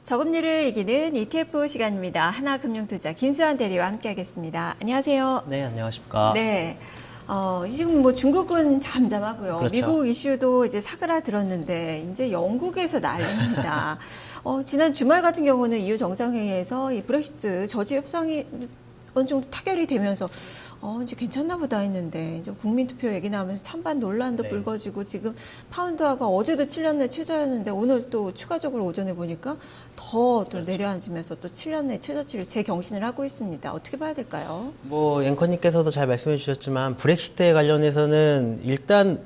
저금리를 이기는 ETF 시간입니다. 하나금융투자 김수환 대리와 함께하겠습니다. 안녕하세요. 네, 안녕하십니까. 네. 지금 뭐 중국은 잠잠하고요. 그렇죠. 미국 이슈도 이제 사그라들었는데 이제 영국에서 난립니다. 지난 주말 같은 경우는 EU 정상회의에서 이 브렉시트 저지 협상이 어느 정도 타결이 되면서 이제 괜찮나 보다 했는데 좀 국민투표 얘기 나오면서 찬반 논란도 네. 불거지고 지금 파운드화가 어제도 7년 내 최저였는데 오늘 또 추가적으로 오전에 보니까 더 또 내려앉으면서 또 7년 내 최저치를 재경신을 하고 있습니다. 어떻게 봐야 될까요? 뭐 앵커님께서도 잘 말씀해 주셨지만 브렉시트에 관련해서는 일단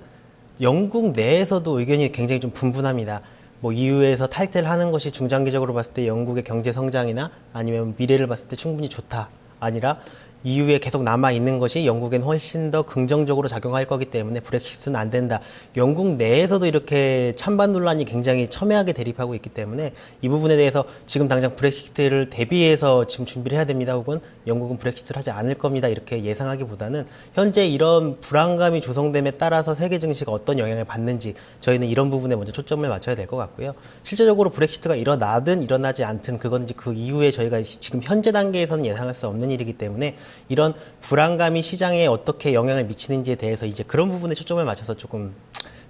영국 내에서도 의견이 굉장히 좀 분분합니다. 뭐 EU에서 탈퇴를 하는 것이 중장기적으로 봤을 때 영국의 경제 성장이나 아니면 미래를 봤을 때 충분히 좋다. 아니라 EU에 계속 남아있는 것이 영국엔 훨씬 더 긍정적으로 작용할 거기 때문에 브렉시트는 안 된다. 영국 내에서도 이렇게 찬반 논란이 굉장히 첨예하게 대립하고 있기 때문에 이 부분에 대해서 지금 당장 브렉시트를 대비해서 지금 준비를 해야 됩니다. 혹은 영국은 브렉시트를 하지 않을 겁니다. 이렇게 예상하기보다는 현재 이런 불안감이 조성됨에 따라서 세계 증시가 어떤 영향을 받는지 저희는 이런 부분에 먼저 초점을 맞춰야 될 것 같고요. 실제적으로 브렉시트가 일어나든 일어나지 않든 그건 이제 그 이후에 저희가 지금 현재 단계에서는 예상할 수 없는 일이기 때문에 이런 불안감이 시장에 어떻게 영향을 미치는지에 대해서 이제 그런 부분에 초점을 맞춰서 조금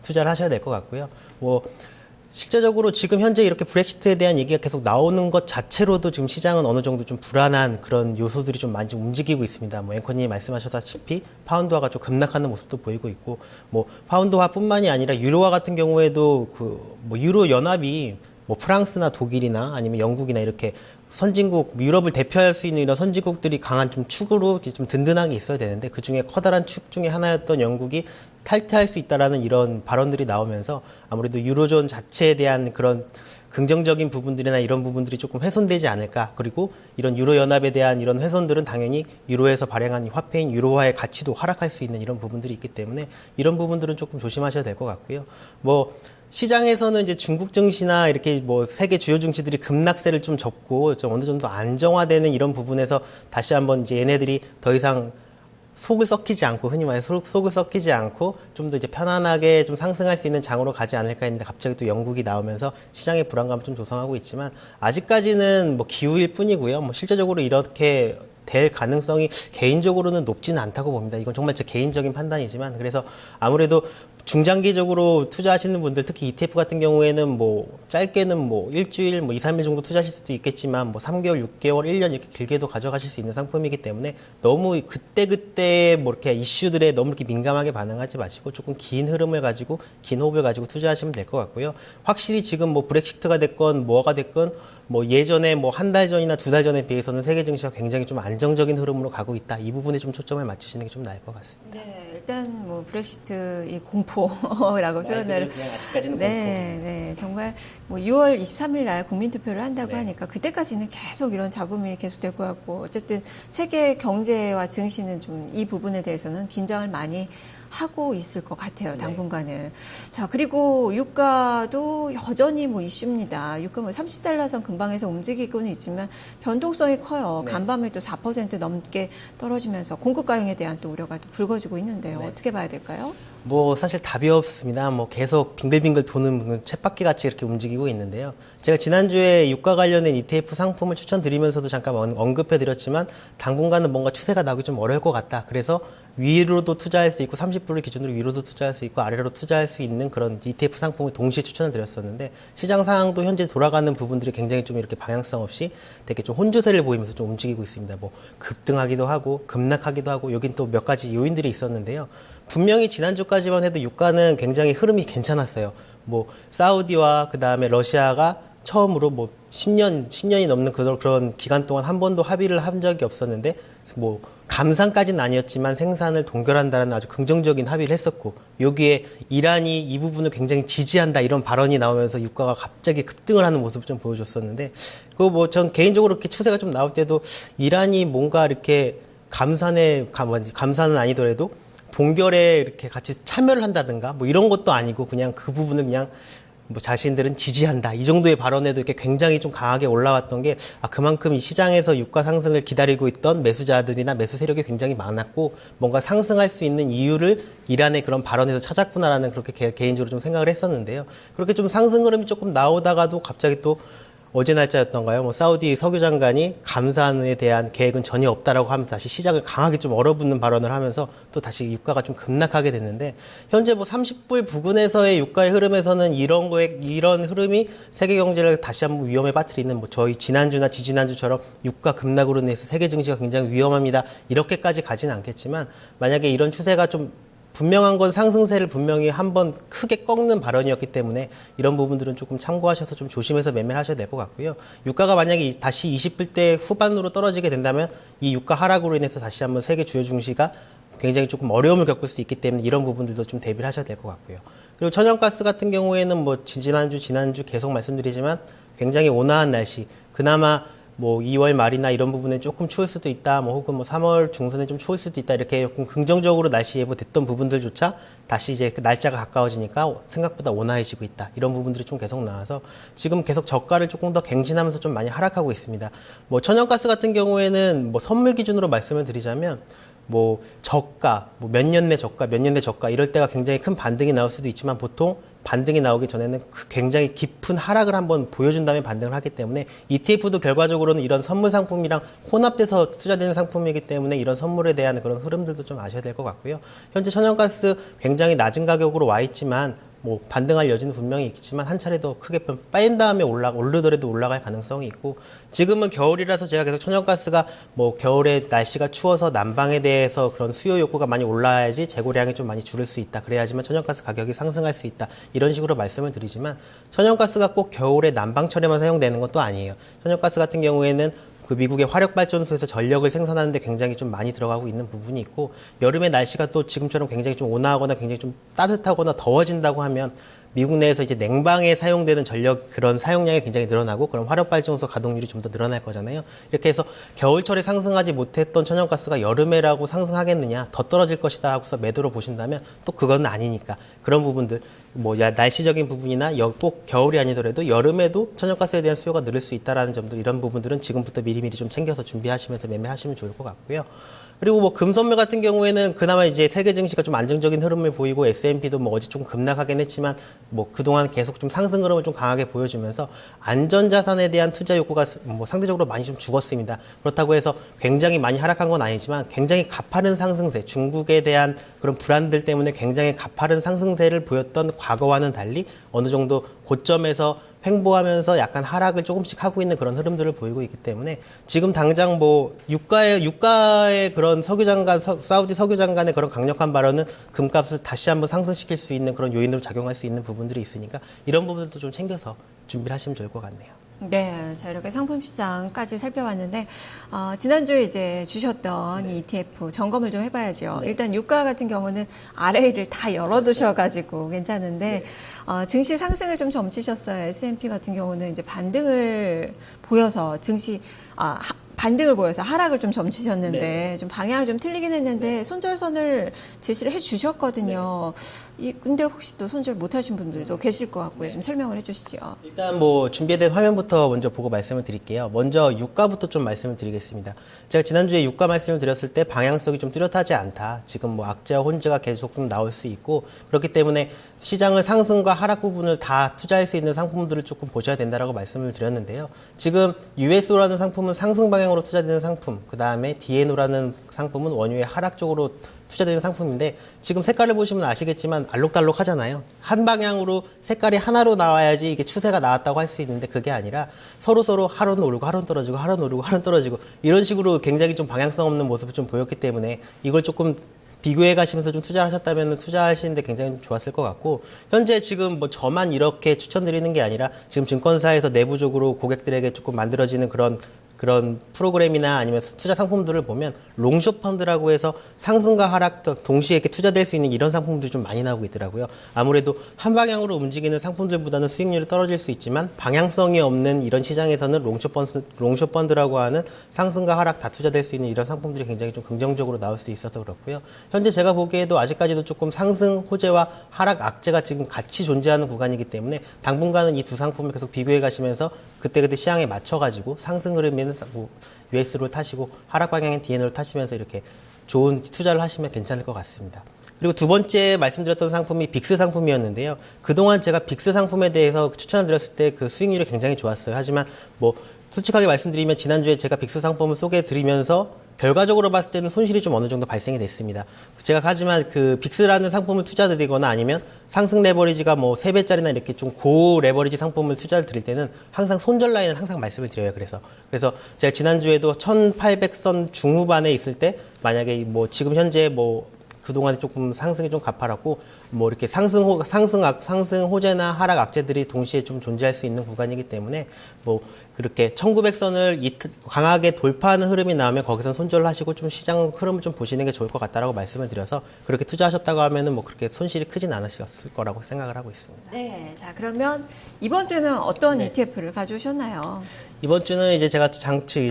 투자를 하셔야 될 것 같고요. 뭐 실제적으로 지금 현재 이렇게 브렉시트에 대한 얘기가 계속 나오는 것 자체로도 지금 시장은 어느 정도 좀 불안한 그런 요소들이 좀 많이 움직이고 있습니다. 뭐 앵커님이 말씀하셨다시피 파운드화가 좀 급락하는 모습도 보이고 있고, 뭐 파운드화뿐만이 아니라 유로화 같은 경우에도 그 뭐 유로 연합이 뭐 프랑스나 독일이나 아니면 영국이나 이렇게 선진국, 유럽을 대표할 수 있는 이런 선진국들이 강한 좀 축으로 좀 든든하게 있어야 되는데 그 중에 커다란 축 중에 하나였던 영국이 탈퇴할 수 있다라는 이런 발언들이 나오면서 아무래도 유로존 자체에 대한 그런 긍정적인 부분들이나 이런 부분들이 조금 훼손되지 않을까. 그리고 이런 유로연합에 대한 이런 훼손들은 당연히 유로에서 발행한 이 화폐인 유로화의 가치도 하락할 수 있는 이런 부분들이 있기 때문에 이런 부분들은 조금 조심하셔야 될 것 같고요. 뭐 시장에서는 이제 중국 증시나 이렇게 뭐 세계 주요 증시들이 급락세를 좀 접고 좀 어느 정도 안정화되는 이런 부분에서 다시 한번 이제 얘네들이 더 이상 속을 썩히지 않고 흔히 말해 속을 썩히지 않고 좀 더 이제 편안하게 좀 상승할 수 있는 장으로 가지 않을까 했는데 갑자기 또 영국이 나오면서 시장의 불안감을 좀 조성하고 있지만 아직까지는 뭐 기우일 뿐이고요. 뭐 실제적으로 이렇게 될 가능성이 개인적으로는 높지는 않다고 봅니다. 이건 정말 제 개인적인 판단이지만 그래서 아무래도 중장기적으로 투자하시는 분들 특히 ETF 같은 경우에는 뭐 짧게는 뭐 일주일 뭐 2, 3일 정도 투자하실 수도 있겠지만 뭐 3개월, 6개월, 1년 이렇게 길게도 가져가실 수 있는 상품이기 때문에 너무 그때그때 뭐 이렇게 이슈들에 너무 이렇게 민감하게 반응하지 마시고 조금 긴 흐름을 가지고 긴 호흡을 가지고 투자하시면 될 것 같고요. 확실히 지금 뭐 브렉시트가 됐건 뭐가 됐건 뭐 예전에 뭐 한 달 전이나 두 달 전에 비해서는 세계 증시가 굉장히 좀 안정적인 흐름으로 가고 있다. 이 부분에 좀 초점을 맞추시는 게 좀 나을 것 같습니다. 네, 일단 뭐 브렉시트 이 공포라고 표현을 네, 정말 뭐 6월 23일 날 국민투표를 한다고 하니까 그때까지는 계속 이런 잡음이 계속될 것 같고 어쨌든 세계 경제와 증시는 좀 이 부분에 대해서는 긴장을 많이 하고 있을 것 같아요. 당분간은. 자, 그리고 유가도 여전히 뭐 이슈입니다. 유가 뭐 30달러 선 근방에서 움직이고는 있지만 변동성이 커요. 간밤에 또 4% 넘게 떨어지면서 공급 과잉에 대한 또 우려가 또 불거지고 있는데요. 어떻게 봐야 될까요? 뭐 사실 답이 없습니다. 뭐 계속 빙글빙글 도는 쳇바퀴 같이 이렇게 움직이고 있는데요. 제가 지난주에 유가 관련된 ETF 상품을 추천드리면서도 잠깐 언급해 드렸지만 당분간은 뭔가 추세가 나기 좀 어려울 것 같다. 그래서 위로도 투자할 수 있고 30불을 기준으로 위로도 투자할 수 있고 아래로 투자할 수 있는 그런 ETF 상품을 동시에 추천을 드렸었는데 시장 상황도 현재 돌아가는 부분들이 굉장히 좀 이렇게 방향성 없이 되게 좀 혼조세를 보이면서 좀 움직이고 있습니다. 뭐 급등하기도 하고 급락하기도 하고 여긴 또 몇 가지 요인들이 있었는데요. 분명히 지난주까지만 해도 유가는 굉장히 흐름이 괜찮았어요. 뭐 사우디와 그 다음에 러시아가 처음으로 뭐 10년이 넘는 그런 기간 동안 한 번도 합의를 한 적이 없었는데 뭐 감산까지는 아니었지만 생산을 동결한다는 아주 긍정적인 합의를 했었고 여기에 이란이 이 부분을 굉장히 지지한다 이런 발언이 나오면서 유가가 갑자기 급등을 하는 모습을 좀 보여줬었는데 그거 뭐 전 개인적으로 이렇게 추세가 좀 나올 때도 이란이 뭔가 이렇게 감산은 아니더라도 동결에 이렇게 같이 참여를 한다든가 뭐 이런 것도 아니고 그냥 그 부분을 그냥 뭐 자신들은 지지한다 이 정도의 발언에도 이렇게 굉장히 좀 강하게 올라왔던 게 그만큼 이 시장에서 유가 상승을 기다리고 있던 매수자들이나 매수 세력이 굉장히 많았고 뭔가 상승할 수 있는 이유를 이란의 그런 발언에서 찾았구나라는 그렇게 개인적으로 좀 생각을 했었는데요. 그렇게 좀 상승 흐름이 조금 나오다가도 갑자기 또 어제 날짜였던가요? 뭐 사우디 석유 장관이 감산에 대한 계획은 전혀 없다라고 하면서 다시 시장을 강하게 좀 얼어붙는 발언을 하면서 또 다시 유가가 좀 급락하게 됐는데 현재 뭐 30불 부근에서의 유가의 흐름에서는 이런 흐름이 세계 경제를 다시 한번 위험에 빠뜨리는 뭐 저희 지난주나 지지난주처럼 유가 급락으로 인해서 세계 증시가 굉장히 위험합니다. 이렇게까지 가지는 않겠지만 만약에 이런 추세가 좀 분명한 건 상승세를 분명히 한번 크게 꺾는 발언이었기 때문에 이런 부분들은 조금 참고하셔서 좀 조심해서 매매를 하셔야 될 것 같고요. 유가가 만약에 다시 20불대 후반으로 떨어지게 된다면 이 유가 하락으로 인해서 다시 한번 세계 주요 증시가 굉장히 조금 어려움을 겪을 수 있기 때문에 이런 부분들도 좀 대비를 하셔야 될 것 같고요. 그리고 천연가스 같은 경우에는 뭐 지난주 계속 말씀드리지만 굉장히 온화한 날씨, 그나마 뭐 2월 말이나 이런 부분에 조금 추울 수도 있다, 뭐 혹은 뭐 3월 중순에 좀 추울 수도 있다, 이렇게 조금 긍정적으로 날씨 예보됐던 부분들조차 다시 이제 그 날짜가 가까워지니까 생각보다 온화해지고 있다. 이런 부분들이 좀 계속 나와서 지금 계속 저가를 조금 더 갱신하면서 좀 많이 하락하고 있습니다. 뭐 천연가스 같은 경우에는 뭐 선물 기준으로 말씀을 드리자면 뭐 저가, 뭐 몇 년 내 저가, 몇 년 내 저가 이럴 때가 굉장히 큰 반등이 나올 수도 있지만 보통 반등이 나오기 전에는 굉장히 깊은 하락을 한번 보여준 다음에 반등을 하기 때문에 ETF도 결과적으로는 이런 선물 상품이랑 혼합돼서 투자되는 상품이기 때문에 이런 선물에 대한 그런 흐름들도 좀 아셔야 될 것 같고요. 현재 천연가스 굉장히 낮은 가격으로 와 있지만 뭐 반등할 여지는 분명히 있겠지만 한 차례 더 크게 빠진 다음에 오르더라도 올라갈 가능성이 있고 지금은 겨울이라서 제가 계속 천연가스가 뭐 겨울에 날씨가 추워서 난방에 대해서 그런 수요 욕구가 많이 올라야지 재고량이 좀 많이 줄을 수 있다. 그래야지만 천연가스 가격이 상승할 수 있다. 이런 식으로 말씀을 드리지만 천연가스가 꼭 겨울에 난방철에만 사용되는 것도 아니에요. 천연가스 같은 경우에는 그 미국의 화력발전소에서 전력을 생산하는데 굉장히 좀 많이 들어가고 있는 부분이 있고 여름에 날씨가 또 지금처럼 굉장히 좀 온화하거나 굉장히 좀 따뜻하거나 더워진다고 하면 미국 내에서 이제 냉방에 사용되는 전력 그런 사용량이 굉장히 늘어나고 그럼 화력발전소 가동률이 좀 더 늘어날 거잖아요. 이렇게 해서 겨울철에 상승하지 못했던 천연가스가 여름에라고 상승하겠느냐 더 떨어질 것이다 하고서 매도로 보신다면 또 그건 아니니까 그런 부분들 뭐 날씨적인 부분이나 꼭 겨울이 아니더라도 여름에도 천연가스에 대한 수요가 늘을 수 있다라는 점들 이런 부분들은 지금부터 미리미리 좀 챙겨서 준비하시면서 매매하시면 좋을 것 같고요. 그리고 뭐 금선물 같은 경우에는 그나마 이제 세계 증시가 좀 안정적인 흐름을 보이고 S&P도 뭐 어제 좀 급락하긴 했지만 뭐 그동안 계속 좀 상승 흐름을 좀 강하게 보여주면서 안전자산에 대한 투자 욕구가 뭐 상대적으로 많이 좀 죽었습니다. 그렇다고 해서 굉장히 많이 하락한 건 아니지만 굉장히 가파른 상승세, 중국에 대한 그런 불안들 때문에 굉장히 가파른 상승세를 보였던 과거와는 달리 어느 정도 고점에서 횡보하면서 약간 하락을 조금씩 하고 있는 그런 흐름들을 보이고 있기 때문에 지금 당장 뭐 유가의 그런 사우디 석유 장관의 그런 강력한 발언은 금값을 다시 한번 상승시킬 수 있는 그런 요인으로 작용할 수 있는 부분들이 있으니까 이런 부분도 좀 챙겨서 준비를 하시면 좋을 것 같네요. 네, 자 이렇게 상품 시장까지 살펴봤는데 지난주에 이제 주셨던 이 ETF 점검을 좀 해봐야죠. 네. 일단 유가 같은 경우는 RA를 다 열어두셔가지고 괜찮은데 증시 상승을 좀 점치셨어요. S&P 같은 경우는 이제 반등을 보여서 증시 반등을 보여서 하락을 좀 점치셨는데 네. 좀 방향이 좀 틀리긴 했는데 손절선을 제시를 해주셨거든요. 근데 혹시 또 손절 못하신 분들도 계실 것 같고요. 좀 설명을 해주시죠. 일단 뭐 준비된 화면부터 먼저 보고 말씀을 드릴게요. 먼저 유가부터 좀 말씀을 드리겠습니다. 제가 지난주에 유가 말씀을 드렸을 때 방향성이 좀 뚜렷하지 않다. 지금 뭐 악재와 혼재가 계속 좀 나올 수 있고 그렇기 때문에 시장을 상승과 하락 부분을 다 투자할 수 있는 상품들을 조금 보셔야 된다라고 말씀을 드렸는데요. 지금 USO라는 상품은 상승 방향으로 투자되는 상품, 그 다음에 DNO라는 상품은 원유의 하락 쪽으로 투자되는 상품인데 지금 색깔을 보시면 아시겠지만 알록달록 하잖아요. 한 방향으로 색깔이 하나로 나와야지 이게 추세가 나왔다고 할 수 있는데 그게 아니라 서로 하루는 오르고 하루는 떨어지고 하루는 오르고 하루는 떨어지고 이런 식으로 굉장히 좀 방향성 없는 모습을 좀 보였기 때문에 이걸 조금 비교해 가시면서 좀 투자를 하셨다면 투자하시는데 굉장히 좀 좋았을 것 같고 현재 지금 뭐 저만 이렇게 추천드리는 게 아니라 지금 증권사에서 내부적으로 고객들에게 조금 만들어지는 그런 프로그램이나 아니면 투자 상품들을 보면 롱숏 펀드라고 해서 상승과 하락 동시에 이렇게 투자될 수 있는 이런 상품들이 좀 많이 나오고 있더라고요. 아무래도 한 방향으로 움직이는 상품들보다는 수익률이 떨어질 수 있지만 방향성이 없는 이런 시장에서는 롱숏 펀드라고 하는 상승과 하락 다 투자될 수 있는 이런 상품들이 굉장히 좀 긍정적으로 나올 수 있어서 그렇고요. 현재 제가 보기에도 아직까지도 조금 상승 호재와 하락 악재가 지금 같이 존재하는 구간이기 때문에 당분간은 이 두 상품을 계속 비교해 가시면서 그때그때 시장에 맞춰가지고 상승 흐름에는 뭐 US를 타시고 하락 방향인 DNO를 타시면서 이렇게 좋은 투자를 하시면 괜찮을 것 같습니다. 그리고 두 번째 말씀드렸던 상품이 빅스 상품이었는데요. 그동안 제가 빅스 상품에 대해서 추천을 드렸을 때 그 수익률이 굉장히 좋았어요. 하지만 뭐 솔직하게 말씀드리면 지난주에 제가 빅스 상품을 소개해 드리면서 결과적으로 봤을 때는 손실이 좀 어느 정도 발생이 됐습니다. 제가 하지만 그 빅스라는 상품을 투자드리거나 아니면 상승 레버리지가 뭐 3배짜리나 이렇게 좀 고 레버리지 상품을 투자를 드릴 때는 항상 손절 라인은 항상 말씀을 드려요. 그래서 제가 지난주에도 1800선 중후반에 있을 때 만약에 뭐 지금 현재 뭐 그동안에 조금 상승이 좀 가파랐고, 뭐 이렇게 상승 호재나 하락 악재들이 동시에 좀 존재할 수 있는 구간이기 때문에, 뭐 그렇게 1900선을 강하게 돌파하는 흐름이 나오면 거기서 손절을 하시고 좀 시장 흐름을 좀 보시는 게 좋을 것 같다라고 말씀을 드려서 그렇게 투자하셨다고 하면은 뭐 그렇게 손실이 크진 않으셨을 거라고 생각을 하고 있습니다. 네, 자 그러면 이번 주는 어떤 ETF를 가져오셨나요? 이번 주는 이제 제가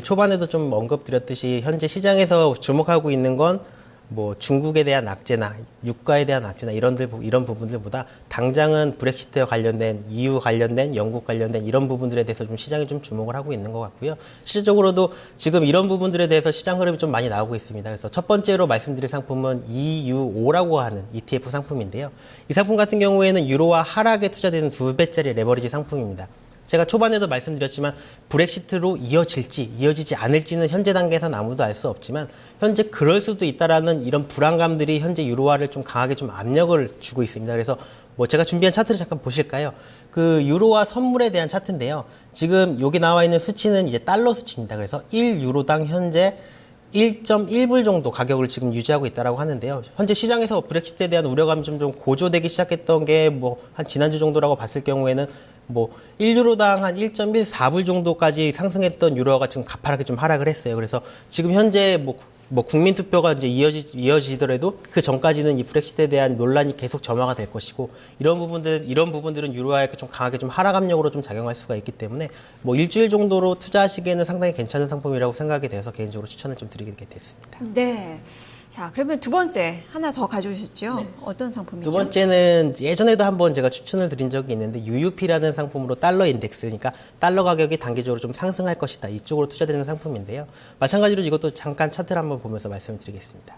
초반에도 좀 언급드렸듯이 현재 시장에서 주목하고 있는 건 뭐 중국에 대한 악재나 유가에 대한 악재나 이런 부분들보다 당장은 브렉시트와 관련된 EU 관련된 영국 관련된 이런 부분들에 대해서 좀 시장이 좀 주목을 하고 있는 것 같고요. 실질적으로도 지금 이런 부분들에 대해서 시장 흐름이 좀 많이 나오고 있습니다. 그래서 첫 번째로 말씀드릴 상품은 EUO라고 하는 ETF 상품인데요. 이 상품 같은 경우에는 유로화 하락에 투자되는 2배짜리 레버리지 상품입니다. 제가 초반에도 말씀드렸지만 브렉시트로 이어지지 않을지는 현재 단계에서는 아무도 알 수 없지만 현재 그럴 수도 있다라는 이런 불안감들이 현재 유로화를 좀 강하게 좀 압력을 주고 있습니다. 그래서 뭐 제가 준비한 차트를 잠깐 보실까요? 그 유로화 선물에 대한 차트인데요. 지금 여기 나와 있는 수치는 이제 달러 수치입니다. 그래서 1유로당 현재 1.1불 정도 가격을 지금 유지하고 있다라고 하는데요. 현재 시장에서 브렉시트에 대한 우려감이 좀 고조되기 시작했던 게 뭐 한 지난주 정도라고 봤을 경우에는 뭐 1유로당 한 1.14불 정도까지 상승했던 유로화가 지금 가파르게 좀 하락을 했어요. 그래서 지금 현재 뭐 국민 투표가 이제 이어지더라도 그 전까지는 이 브렉시트에 대한 논란이 계속 점화가 될 것이고 이런 부분들은 유로화에 좀 강하게 좀 하락 압력으로 좀 작용할 수가 있기 때문에 뭐 일주일 정도로 투자하시기에는 상당히 괜찮은 상품이라고 생각이 돼서 개인적으로 추천을 좀 드리게 됐습니다. 네. 자, 그러면 두 번째 하나 더 가져오셨죠? 네. 어떤 상품이죠? 두 번째는 예전에도 한번 제가 추천을 드린 적이 있는데 UUP라는 상품으로 달러 인덱스, 그러니까 달러 가격이 단기적으로 좀 상승할 것이다. 이쪽으로 투자되는 상품인데요. 마찬가지로 이것도 잠깐 차트를 한번 보면서 말씀을 드리겠습니다.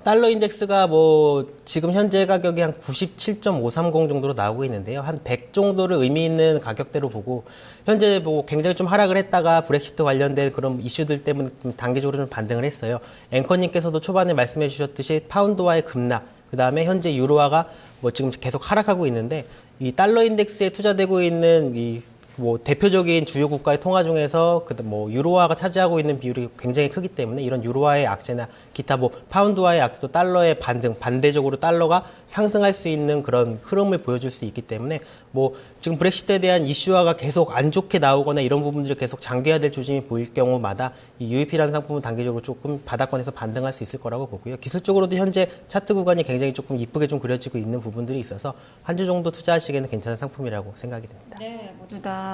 달러 인덱스가 뭐 지금 현재 가격이 한 97.530 정도로 나오고 있는데요. 한 100 정도를 의미 있는 가격대로 보고 현재 뭐 굉장히 좀 하락을 했다가 브렉시트 관련된 그런 이슈들 때문에 좀 단기적으로 좀 반등을 했어요. 앵커님께서도 초반에 말씀해 주셨듯이 파운드화의 급락, 그 다음에 현재 유로화가 뭐 지금 계속 하락하고 있는데 이 달러 인덱스에 투자되고 있는 이 뭐 대표적인 주요 국가의 통화 중에서 뭐 유로화가 차지하고 있는 비율이 굉장히 크기 때문에 이런 유로화의 악재나 기타 뭐 파운드화의 악재도 달러의 반대적으로 달러가 상승할 수 있는 그런 흐름을 보여줄 수 있기 때문에 뭐 지금 브렉시트에 대한 이슈화가 계속 안 좋게 나오거나 이런 부분들이 계속 장기화될 조짐이 보일 경우마다 이 UEP라는 상품은 단기적으로 조금 바닥권에서 반등할 수 있을 거라고 보고요. 기술적으로도 현재 차트 구간이 굉장히 조금 이쁘게 좀 그려지고 있는 부분들이 있어서 한 주 정도 투자하시기에는 괜찮은 상품이라고 생각이 됩니다. 네, 모두 다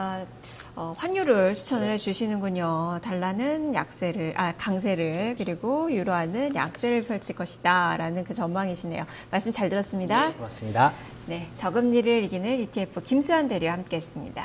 환율을 추천을 해주시는군요. 달러는 강세를 그리고 유로화는 약세를 펼칠 것이다라는 그 전망이시네요. 말씀 잘 들었습니다. 네, 고맙습니다. 네, 저금리를 이기는 ETF 김수환 대리와 함께했습니다.